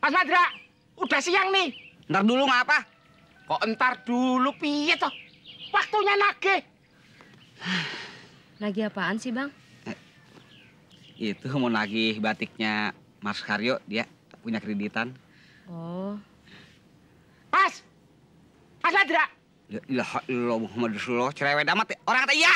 Mas Madra, udah siang nih. Ntar dulu ngapa? Kok entar dulu piye toh? Waktunya nagih. Lagi apaan sih, Bang? Itu mau nagih batiknya Mas Karyo, dia punya kreditan. Oh. Mas Madra. Ya ilah Muhammad Rasulullah, cerewet amat ya. Orang kata iya.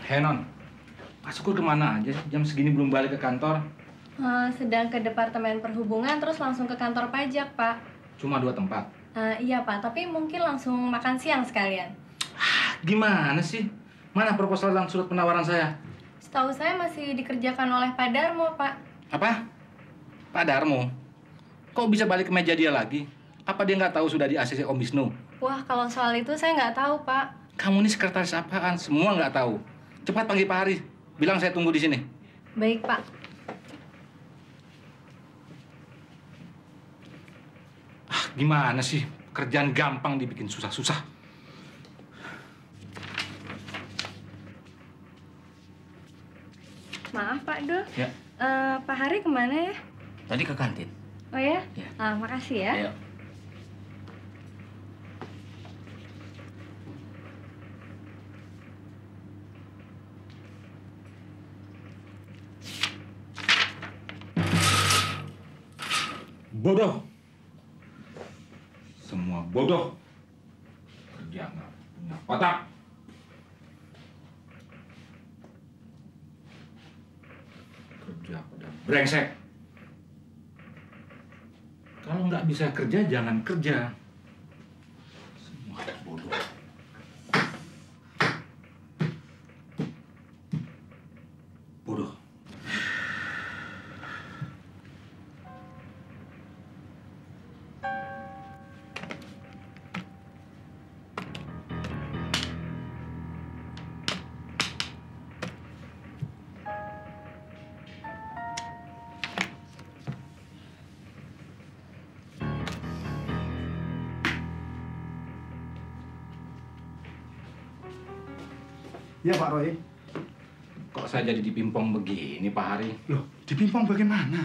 Hei Non, Mas Syukur kemana aja? Jam segini belum balik ke kantor. Sedang ke Departemen Perhubungan, terus langsung ke kantor pajak, Pak. Cuma 2 tempat. Iya, Pak, tapi mungkin langsung makan siang sekalian. Gimana sih? Mana proposal dan surat penawaran saya? Setahu saya masih dikerjakan oleh Pak Darmo, Pak. Apa? Pak Darmo? Kok bisa balik ke meja dia lagi? Apa dia nggak tahu sudah di ACC Om Wisnu? Wah, kalau soal itu saya nggak tahu, Pak. Kamu ini sekretaris apaan? Semua nggak tahu. Cepat panggil Pak Haris. Bilang saya tunggu di sini. Baik, Pak. Gimana sih? Kerjaan gampang dibikin susah-susah. Maaf, Pak Dul. Ya. Pak Hari kemana ya? Tadi ke kantin. Oh ya? Ya. Makasih ya. Ayo. Bodoh. Semua bodoh. Kerja nggak punya otak. Kerja pada brengsek. Kalau nggak bisa kerja, jangan kerja. Semua bodoh. Bodoh. Ya Pak Roy. Kok saya jadi dipimpong begini, Pak Hari? Loh, dipimpong bagaimana?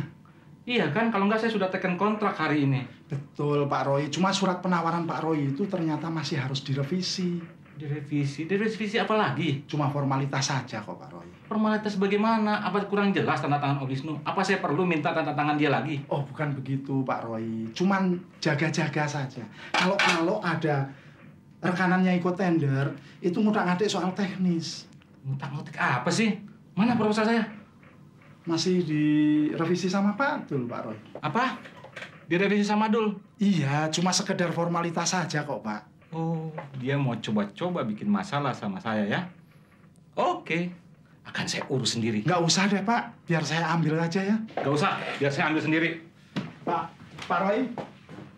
Iya kan, kalau nggak saya sudah tekan kontrak hari ini. Betul Pak Roy, cuma surat penawaran Pak Roy itu ternyata masih harus direvisi. Direvisi? Direvisi apa lagi? Cuma formalitas saja kok Pak Roy. Formalitas bagaimana? Apa kurang jelas tanda tangan Om Wisnu? Apa saya perlu minta tanda tangan dia lagi? Oh bukan begitu Pak Roy, cuman jaga-jaga saja. Kalau ada rekanannya ikut tender, itu ngutak-ngatik soal teknis. Ngutak-ngutik apa sih? Mana proposal saya? Masih direvisi sama Pak Dul, Pak Roy. Apa? Direvisi sama Dul? Iya, cuma sekedar formalitas saja kok, Pak. Oh, dia mau coba-coba bikin masalah sama saya ya? Oke, akan saya urus sendiri. Nggak usah deh, Pak. Biar saya ambil aja ya. Nggak usah, biar saya ambil sendiri. Pak Roy.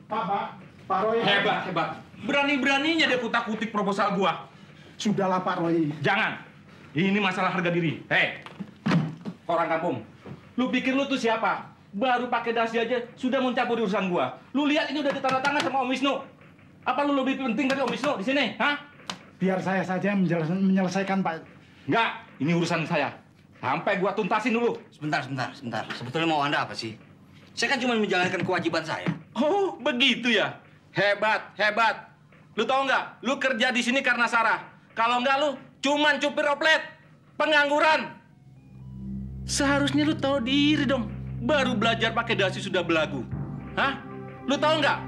Pak Roy. Hebat, hebat. Berani-beraninya dia kutak-kutik proposal gua. Sudahlah, Pak Roy. Jangan. Ini masalah harga diri. Hei, orang kampung. Lu pikir lu tuh siapa? Baru pakai dasi aja sudah mencampuri urusan gua. Lu lihat ini udah ditandatangan sama Om Wisnu. Apa lu lebih penting dari Om Wisnu di sini? Hah? Biar saya saja menyelesaikan, Pak. Enggak, ini urusan saya. Sampai gua tuntasin dulu. Sebentar. Sebetulnya mau Anda apa sih? Saya kan cuma menjalankan kewajiban saya. Oh, begitu ya? Hebat, hebat. Lu tahu nggak? Lu kerja di sini karena Sarah. Kalau nggak lu cuman cupir oplet, pengangguran. Seharusnya lu tahu diri dong. Baru belajar pakai dasi sudah belagu. Hah? Lu tahu nggak?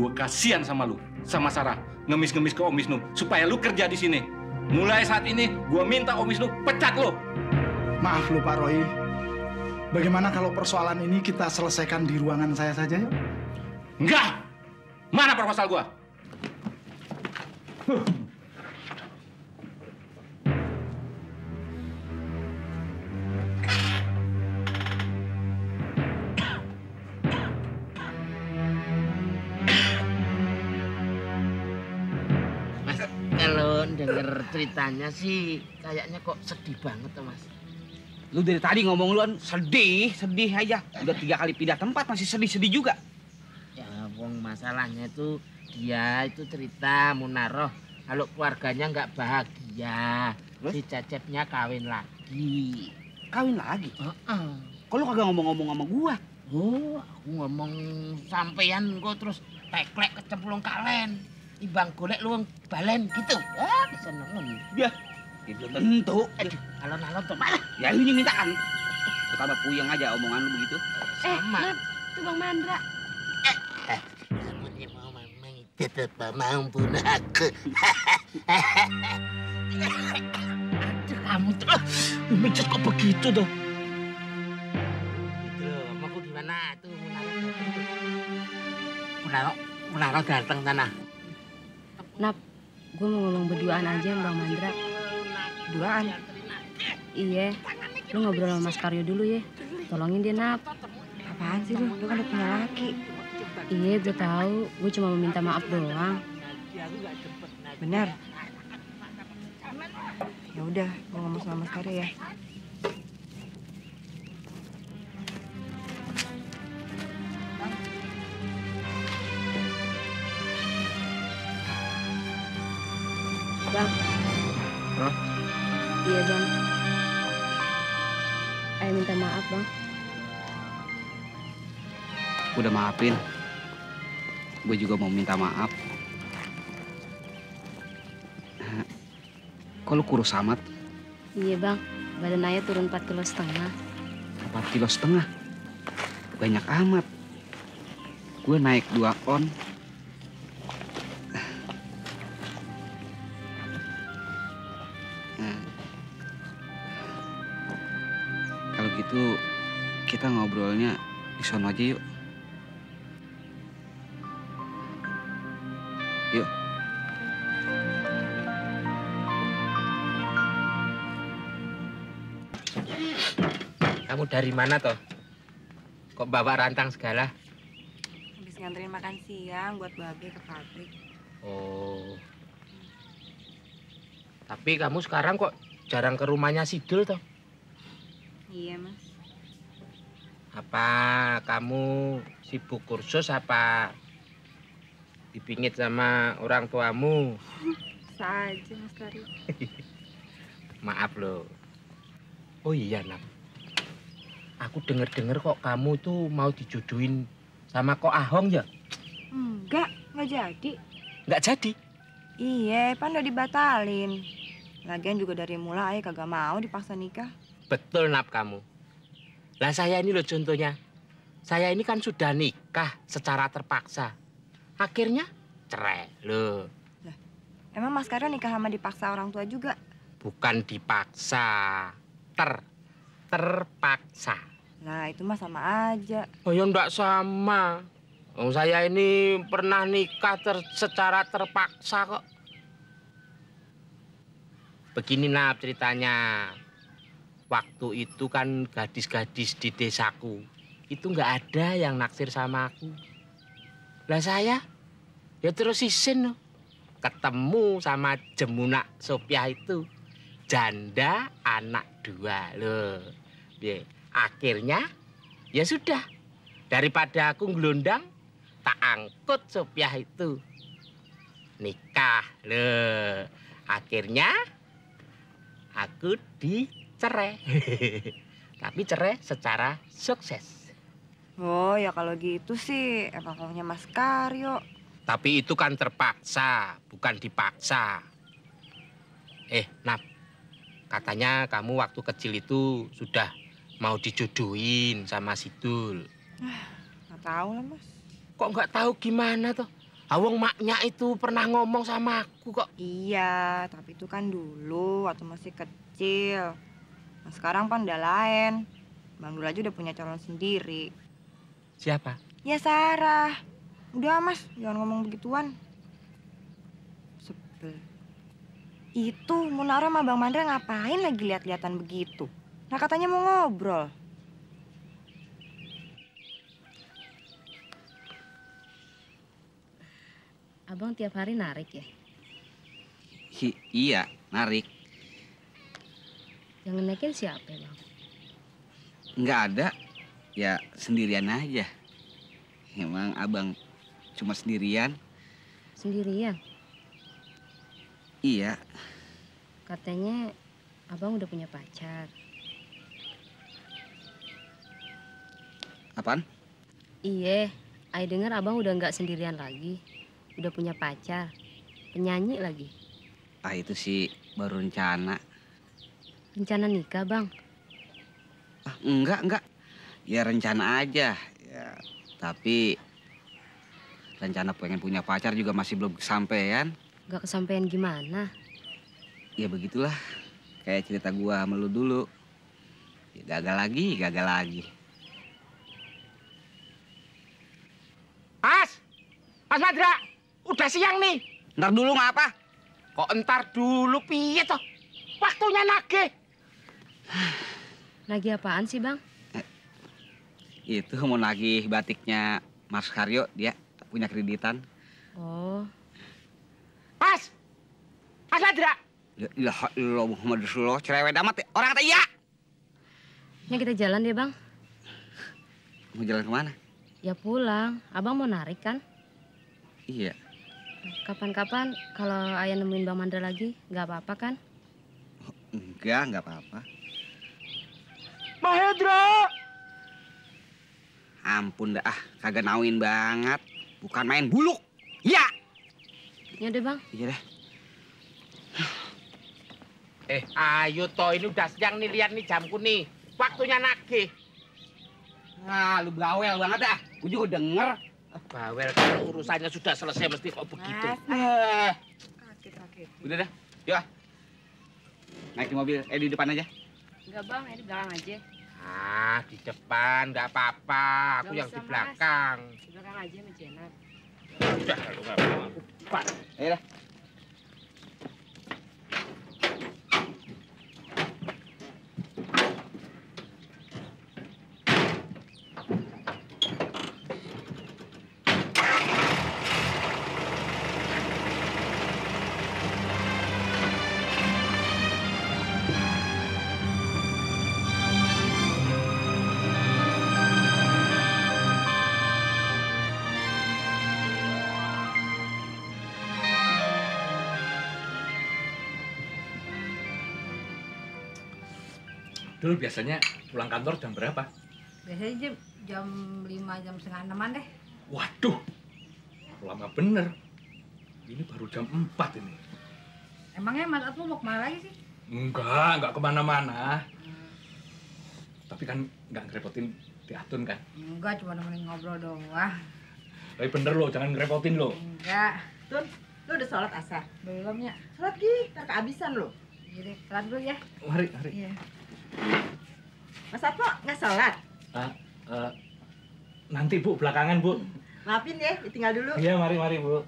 Gua kasihan sama lu, sama Sarah. Ngemis-ngemis ke Om Wisnu supaya lu kerja di sini. Mulai saat ini, gue minta Om Wisnu pecat lo. Maaf loh Pak Roy. Bagaimana kalau persoalan ini kita selesaikan di ruangan saya saja yuk? Enggak! Mana proposal gue? Mas, kalau denger ceritanya sih kayaknya kok sedih banget tuh Mas. Lu dari tadi ngomong lu sedih aja. Udah 3 kali pindah tempat masih sedih juga. Ya wong masalahnya itu dia itu cerita Munaroh kalau keluarganya nggak bahagia. Terus? Si Cecepnya kawin lagi. Kawin lagi? Kok lu kagak ngomong-ngomong sama gua? Oh, aku ngomong sampeyan kok terus teklek kecemplung kalen. Ibang golek luwung balen gitu. Ah, kesenengan. Ya, itu tentu. Aduh, alon-alon tuh mana? Ya lu yang mintaan. Lu tambah puyeng aja omongan lu begitu. Sama. Nap, itu Bang Mandra. Kamu yang mau memang tetap mampu aku. Aduh, kamu tuh, Micet kok begitu tuh? Gitu loh, mau aku gimana tuh Munaro datang sana. Nap, gue mau ngomong berduaan aja sama Bang Mandra. Berduaan? Iya, lu ngobrol sama Mas Karyo dulu ya. Tolongin dia, Nap. Apaan sih lu? Lu kan udah punya laki. Iya, gue tahu. Gue cuma mau minta maaf doang. Benar. Ya udah, gua ngomong sama Mas Karyo ya. Bang. Hah? Iya, Bang. Ayo minta maaf, Bang. Gue udah maafin. Gue juga mau minta maaf. Kok lu kurus amat? Iya, Bang. Badan Ayah turun 4,5 kilo. 4,5 kilo? Banyak amat. Gue naik 2 on. Kalau gitu kita ngobrolnya di sono aja yuk. Yuk. Kamu dari mana toh? Kok bawa rantang segala? Habis nganterin makan siang buat Babe ke pabrik. Oh. Tapi kamu sekarang kok jarang ke rumahnya Sidul toh? Iya, Mas. Apa kamu sibuk kursus apa dipingit sama orang tuamu? Bisa aja, Mas Karyo. Maaf loh. Oh iya, Nam. Aku denger-denger kok kamu tuh mau dijodohin sama Kok Ahong ya? Enggak jadi. Nggak jadi? Iya, pan udah dibatalin. Lagian juga dari mulai kagak mau dipaksa nikah. Betul, Nap, kamu. Lah saya ini loh contohnya. Saya ini kan sudah nikah secara terpaksa. Akhirnya cerai loh. Emang Mas Karyo nikah sama dipaksa orang tua juga? Bukan dipaksa. Terpaksa. Nah, itu mah sama aja. Oh ya enggak sama. Oh, saya ini pernah nikah secara terpaksa kok. Begini Nap ceritanya. Waktu itu kan gadis-gadis di desaku itu nggak ada yang naksir sama aku. Lah saya ya terus isin ketemu sama Jemunak Sopiah itu. Janda anak 2 loh. Ya, akhirnya ya sudah. Daripada aku ngelundang, tak angkut Sopiah itu. Nikah loh. Akhirnya aku dicerai. Tapi cerai secara sukses. Oh, ya kalau gitu sih emang maunya Mas Karyo. Tapi itu kan terpaksa, bukan dipaksa. Nap, katanya kamu waktu kecil itu sudah mau dijodohin sama Sidul. Nggak tahu lah, Mas. Kok nggak tahu gimana toh? Awang maknya itu pernah ngomong sama aku kok. Iya, tapi itu kan dulu waktu masih kecil. Nah, sekarang kan udah lain. Bang Dul aja udah punya calon sendiri. Siapa? Ya Sarah. Udah Mas, jangan ngomong begituan. Sebel. Itu Munara sama Bang Mandra ngapain lagi lihat-lihatan begitu? Nah katanya mau ngobrol. Abang tiap hari narik ya? Iya, narik. Yang ngenekin siapa bang? Nggak ada, ya sendirian aja. Emang abang cuma sendirian? Sendirian? Iya. Katanya abang udah punya pacar. Apaan? Iya, Ai dengar abang udah nggak sendirian lagi. Udah punya pacar, penyanyi lagi. Ah itu sih baru rencana. Rencana nikah bang? Ah, enggak. Ya rencana aja. Ya, tapi rencana pengen punya pacar juga masih belum kesampaian. Gak kesampaian gimana? Ya begitulah. Kayak cerita gua sama lu dulu. Ya, gagal lagi. Mas Madra, udah siang nih. Ntar dulu ngapa? Kok entar dulu piye toh? Waktunya nagih. Nagih apaan sih bang? Itu mau nagih batiknya Mas Karyo, dia punya kreditan. Oh, Mas Madra. Ya ilah Muhammad Rasulullah, cerewet amat ya. Orang kata iya. ya kita jalan deh bang. Mau jalan kemana? Ya pulang, abang mau narik kan? Iya. Kapan-kapan kalau ayah nemuin Bang Mandra lagi, nggak apa-apa kan? Enggak apa-apa. Mahendra. Ampun dah, kagak nauin banget. Bukan main buluk. Ya. Ya deh bang. Iya dah. Ayo toh, ini udah siang nih, lihat nih jamku nih. Waktunya nagih. Nah, lu bawel banget dah. Gue juga denger. Bawel, kalau urusannya sudah selesai mesti kok begitu. Sakit. Udah dah, yuk. Naik di mobil, di depan aja. Enggak bang, ini belakang aja. Di depan nggak apa-apa. Aku Nggak yang usah, di Mas. belakang. Di belakang aja sama Jenat. Udah, kalau nggak mau aku cepat. Ayo dah. Dul biasanya pulang kantor jam berapa? Biasanya jam 5, jam setengah 6-an deh. Waduh, lama bener. Ini baru jam 4 ini. Emangnya Mas Atmo mau kemana lagi sih? Enggak kemana-mana. Tapi kan nggak ngerepotin di Atun kan? Enggak, cuma nemenin ngobrol doang. Tapi bener loh, jangan ngerepotin loh. Enggak. Tun, lu udah sholat asar? Belum ya. Sholat gih, ntar kehabisan lo. Jadi, telat dulu ya. Mari. Iya. Mas Atmo nggak sholat? Nanti Bu, belakangan Bu. Maafin ya, ditinggal dulu. Iya, mari Bu.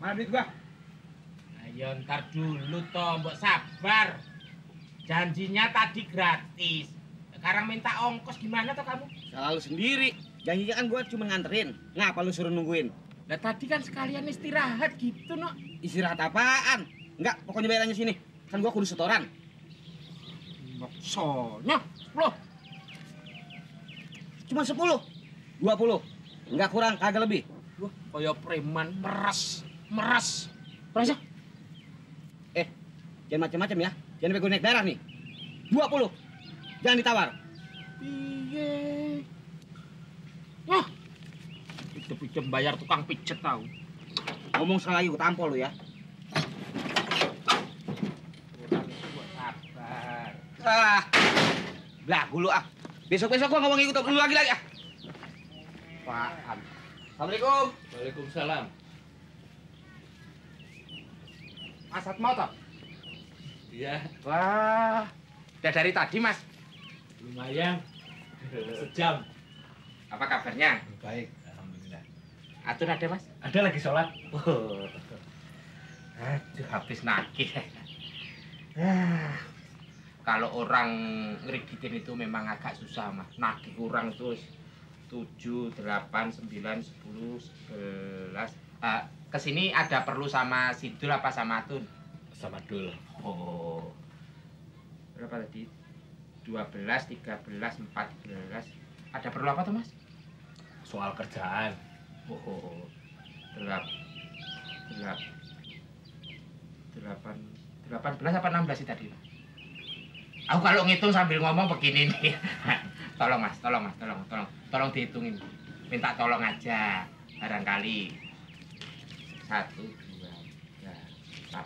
Mana duit gua? Ayo ntar dulu toh, mbok sabar. Janjinya tadi gratis. Sekarang minta ongkos gimana toh kamu? Salah lu sendiri. Janjinya kan gua cuma nganterin. Ngapa lu suruh nungguin? Lah tadi kan sekalian istirahat gitu, no. Istirahat apaan? Enggak, pokoknya bayarannya sini. Kan gua kudu setoran. Soalnya 10. Cuma 10. 20. Enggak kurang, kagak lebih. Wah, kaya preman meres. Meres ya? Jangan macam-macam ya. Jangan sampai gue naik darah nih. 20. Jangan ditawar. Iya. Wah. Pijem-pijem bayar tukang pijet tahu. Ngomong sekali lagi gue tampol lu ya. Sabar. Ah. Belagu lu ah. Besok-besok gua nggak mau ngikut lu lagi ah. Paham. Assalamualaikum. Waalaikumsalam. Asat mau toh? Iya, Wah. Udah dari tadi, Mas. lumayan. Sejam. Apa kabarnya? Baik, alhamdulillah. Atun ada, Mas? Ada lagi sholat. Oh. Aduh, habis nagih. Kalau orang ngerigitin itu memang agak susah, Mas. Nagih kurang terus 7, 8, 9, 10, 11. Kesini ada perlu sama Sidul apa sama Atun? Sama Dul. Oh. Berapa tadi? 12, 13, 14. Ada perlu apa tuh, Mas? Soal kerjaan. Oh. 18 apa 16 sih tadi? Aku kalau ngitung sambil ngomong begini nih. Tolong Mas, tolong dihitungin. Minta tolong aja, barangkali. 1, 2, 3, 4,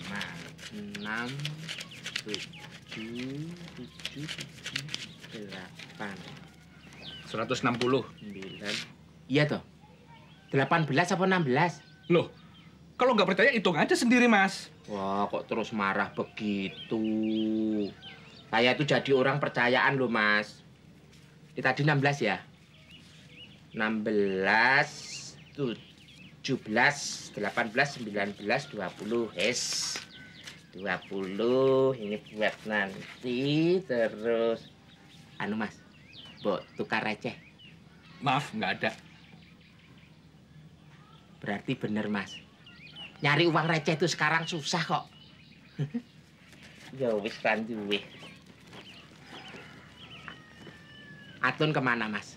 5, 6, 7, 8, 160. 9. Iya toh? 18 apa 16? Loh, kalau nggak percaya hitung aja sendiri, Mas. Wah, kok terus marah begitu? Saya itu jadi orang percayaan loh, Mas. Ini tadi 16 ya? 16, 17, 18, 19, 20. 20, ini buat nanti, terus... Anu, Mas, Mbok tukar receh. Maaf, nggak ada. Berarti bener, Mas. Nyari uang receh itu sekarang susah kok. Ya wis kan duwe. Atun kemana, Mas?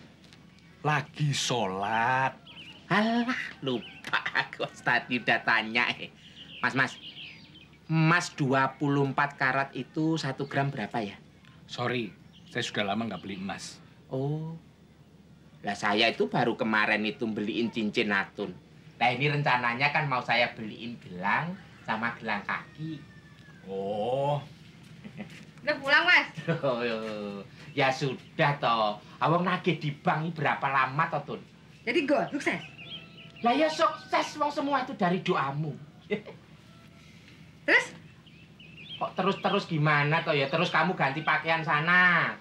Lagi sholat. Alah, lupa aku tadi udah tanya. Mas, emas 24 karat itu 1 gram berapa ya? Sorry, saya sudah lama nggak beli emas. Oh, lah saya itu baru kemarin itu beliin cincin Atun. Nah ini rencananya kan mau saya beliin gelang sama gelang kaki. Oh. Udah pulang, Mas? Ya sudah toh. Awang nagih di bank ini berapa lama toh, Tun? Jadi go, sukses. Lah ya sukses, wong semua itu dari doamu. Terus? Kok terus gimana toh ya? Terus kamu ganti pakaian sana.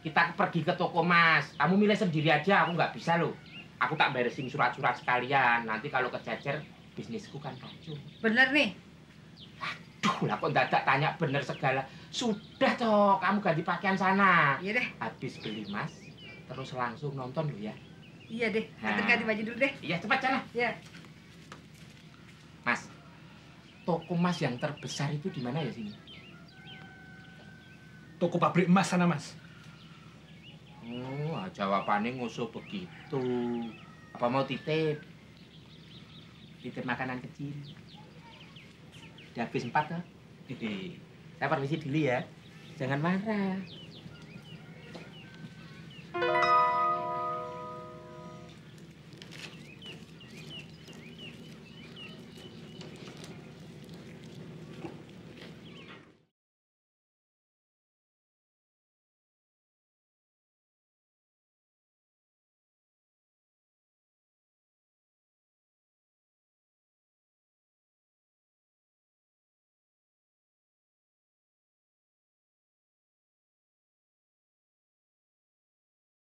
Kita pergi ke toko, Mas. Kamu milih sendiri aja, aku nggak bisa loh. Aku tak beresin surat-surat sekalian. Nanti kalau kejajar, bisnisku kan kacau. Bener nih. Aduh, lah kok dadak tanya bener segala. Sudah toh, kamu ganti pakaian sana. Iya deh. Habis beli, Mas, terus langsung nonton loh ya. Iya deh, nanti ganti baju dulu deh. Iya, cepat sana. Iya. Mas, toko Mas yang terbesar itu di mana ya sini? Toko pabrik emas sana, Mas. Oh, jawabannya ngusuh begitu. Apa mau titip? Titip makanan kecil. Udah habis 4 toh? Saya permisi dulu ya. Jangan marah.